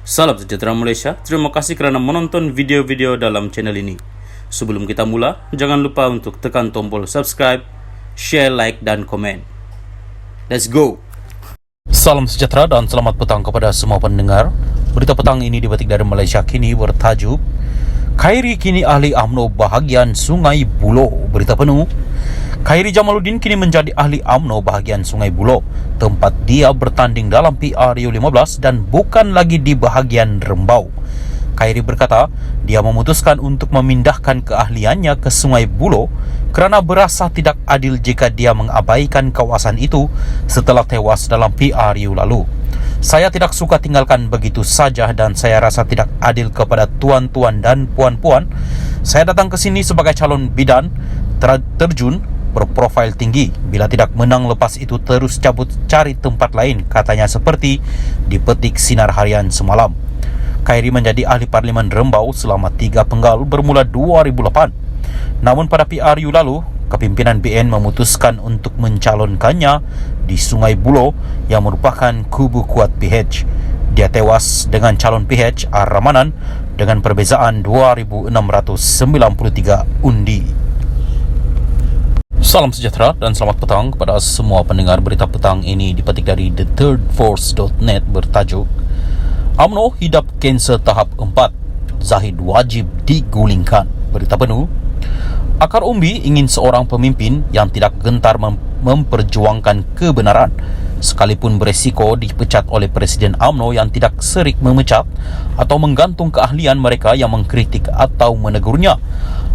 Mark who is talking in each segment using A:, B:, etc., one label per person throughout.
A: Salam sejahtera Malaysia, terima kasih kerana menonton video-video dalam channel ini. Sebelum kita mula, jangan lupa untuk tekan tombol subscribe, share, like dan komen. Let's go!
B: Salam sejahtera dan selamat petang kepada semua pendengar. Berita petang ini dipetik dari Malaysia Kini bertajuk Khairi kini ahli UMNO bahagian Sungai Buloh. Berita penuh, Khairi Jamaluddin kini menjadi ahli UMNO bahagian Sungai Buloh, tempat dia bertanding dalam PRU15 dan bukan lagi di bahagian Rembau. Khairi berkata dia memutuskan untuk memindahkan keahliannya ke Sungai Buloh kerana berasa tidak adil jika dia mengabaikan kawasan itu setelah tewas dalam PRU lalu. Saya tidak suka tinggalkan begitu saja dan saya rasa tidak adil kepada tuan-tuan dan puan-puan. Saya datang ke sini sebagai calon bidan terjun berprofil tinggi. Bila tidak menang lepas itu terus cabut cari tempat lain, katanya seperti dipetik Sinar Harian semalam. Khairi menjadi ahli Parlimen Rembau selama 3 penggal bermula 2008. Namun pada PRU lalu, kepimpinan BN memutuskan untuk mencalonkannya di Sungai Buloh yang merupakan kubu kuat PH. Dia tewas dengan calon PH R. Ramanan dengan perbezaan 2,693 undi. Salam sejahtera dan selamat petang kepada semua pendengar. Berita petang ini dipetik dari thethirdforce.net bertajuk UMNO hidap kanser tahap 4, Zahid wajib digulingkan. Berita penuh, akar umbi ingin seorang pemimpin yang tidak gentar memperjuangkan kebenaran sekalipun beresiko dipecat oleh Presiden UMNO yang tidak serik memecat atau menggantung keahlian mereka yang mengkritik atau menegurnya.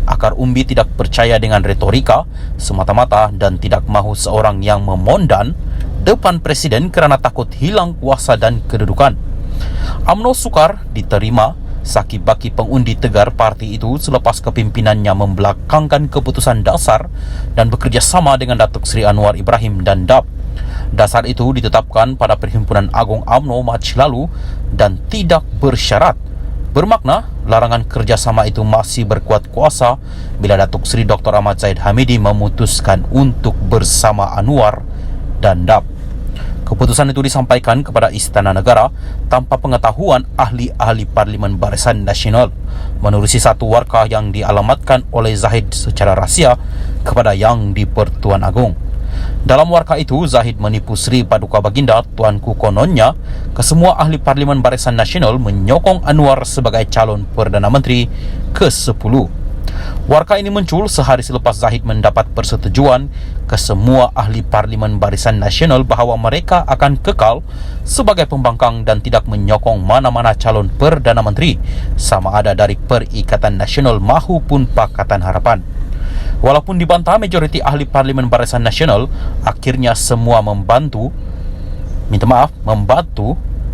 B: Akar umbi tidak percaya dengan retorika semata-mata dan tidak mahu seorang yang memondan depan Presiden kerana takut hilang kuasa dan kedudukan. UMNO sukar diterima saki-baki pengundi tegar parti itu selepas kepimpinannya membelakangkan keputusan dasar dan bekerjasama dengan Datuk Seri Anwar Ibrahim dan DAP. Dasar itu ditetapkan pada Perhimpunan Agung UMNO Mac lalu dan tidak bersyarat. Bermakna larangan kerjasama itu masih berkuat kuasa bila Datuk Seri Dr. Ahmad Zahid Hamidi memutuskan untuk bersama Anwar dan DAP. Keputusan itu disampaikan kepada Istana Negara tanpa pengetahuan ahli-ahli Parlimen Barisan Nasional menerusi satu warkah yang dialamatkan oleh Zahid secara rahsia kepada Yang di-Pertuan Agong. Dalam warkah itu, Zahid menipu Sri Paduka Baginda Tuanku kononnya kesemua ahli Parlimen Barisan Nasional menyokong Anwar sebagai calon Perdana Menteri ke-10. Warkah ini muncul sehari selepas Zahid mendapat persetujuan ke semua ahli Parlimen Barisan Nasional bahawa mereka akan kekal sebagai pembangkang dan tidak menyokong mana-mana calon Perdana Menteri sama ada dari Perikatan Nasional maupun Pakatan Harapan. Walaupun dibantah majoriti ahli Parlimen Barisan Nasional, akhirnya semua membantu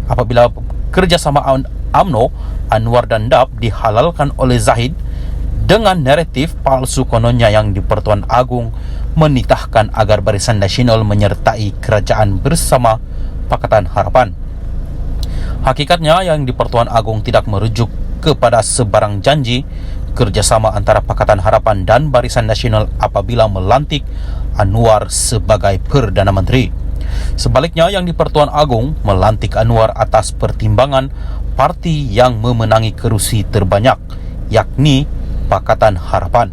B: apabila kerjasama UMNO, Anwar dan DAP dihalalkan oleh Zahid dengan naratif palsu kononnya Yang di-Pertuan Agong menitahkan agar Barisan Nasional menyertai kerajaan bersama Pakatan Harapan. Hakikatnya Yang di-Pertuan Agong tidak merujuk kepada sebarang janji kerjasama antara Pakatan Harapan dan Barisan Nasional apabila melantik Anwar sebagai Perdana Menteri. Sebaliknya, Yang di-Pertuan Agong melantik Anwar atas pertimbangan parti yang memenangi kerusi terbanyak, yakni Pakatan Harapan.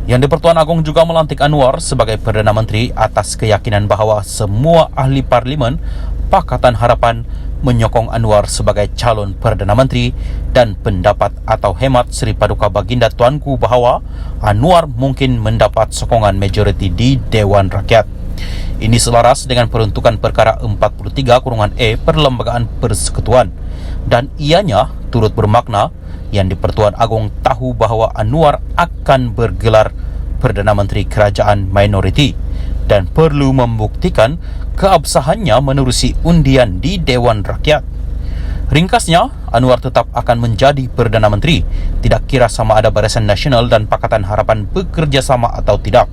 B: Yang di-Pertuan Agong juga melantik Anwar sebagai Perdana Menteri atas keyakinan bahawa semua ahli Parlimen Pakatan Harapan menyokong Anwar sebagai calon Perdana Menteri dan pendapat atau hemat Seri Paduka Baginda Tuanku bahawa Anwar mungkin mendapat sokongan majoriti di Dewan Rakyat. Ini selaras dengan peruntukan perkara 43-E Perlembagaan Persekutuan dan ianya turut bermakna Yang di-Pertuan Agong tahu bahawa Anwar akan bergelar Perdana Menteri Kerajaan Minoriti dan perlu membuktikan keabsahannya menerusi undian di Dewan Rakyat. Ringkasnya, Anwar tetap akan menjadi Perdana Menteri, tidak kira sama ada Barisan Nasional dan Pakatan Harapan bekerjasama atau tidak.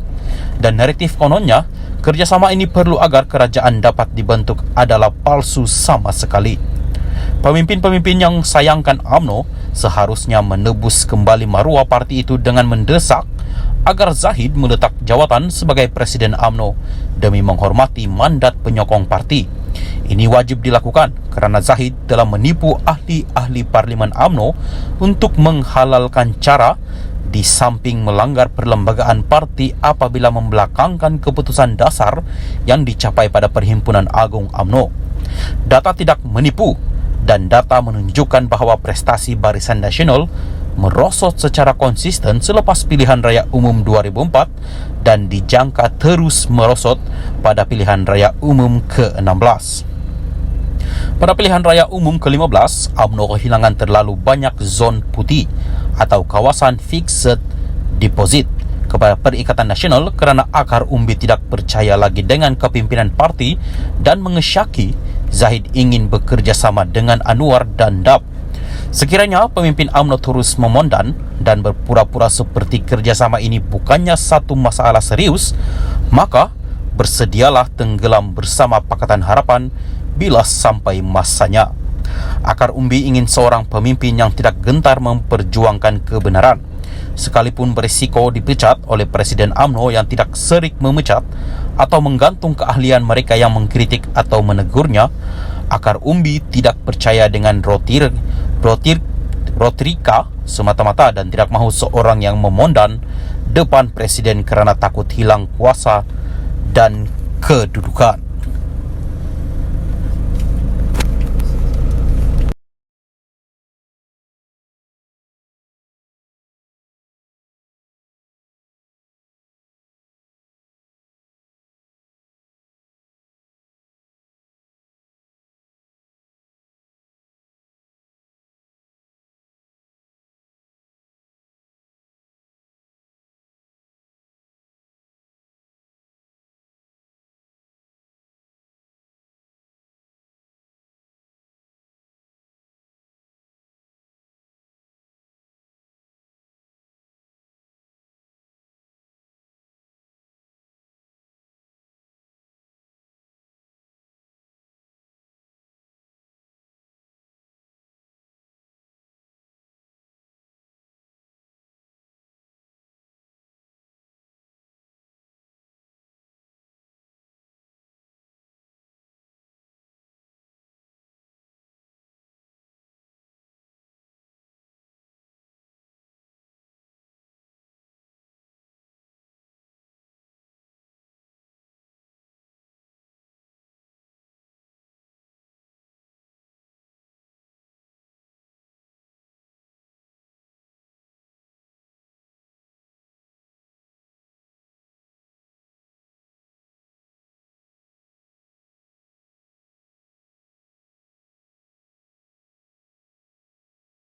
B: Dan naratif kononnya, kerjasama ini perlu agar kerajaan dapat dibentuk adalah palsu sama sekali. Pemimpin-pemimpin yang sayangkan UMNO seharusnya menebus kembali maruah parti itu dengan mendesak agar Zahid meletak jawatan sebagai Presiden UMNO demi menghormati mandat penyokong parti. Ini wajib dilakukan kerana Zahid telah menipu ahli-ahli Parlimen UMNO untuk menghalalkan cara di samping melanggar perlembagaan parti apabila membelakangkan keputusan dasar yang dicapai pada Perhimpunan Agung UMNO. Data tidak menipu dan data menunjukkan bahawa prestasi Barisan Nasional merosot secara konsisten selepas pilihan raya umum 2004 dan dijangka terus merosot pada pilihan raya umum ke-16. Pada pilihan raya umum ke-15, UMNO kehilangan terlalu banyak zon putih atau kawasan fixed deposit kepada Perikatan Nasional kerana akar umbi tidak percaya lagi dengan kepimpinan parti dan mengesyaki Zahid ingin bekerjasama dengan Anwar dan DAP. Sekiranya pemimpin UMNO terus memondan dan berpura-pura seperti kerjasama ini bukannya satu masalah serius, maka bersedialah tenggelam bersama Pakatan Harapan bila sampai masanya. Akar umbi ingin seorang pemimpin yang tidak gentar memperjuangkan kebenaran. Sekalipun berisiko dipecat oleh Presiden UMNO yang tidak serik memecat atau menggantung keahlian mereka yang mengkritik atau menegurnya, akar umbi tidak percaya dengan rotrika semata-mata dan tidak mahu seorang yang memondan depan Presiden kerana takut hilang kuasa dan kedudukan.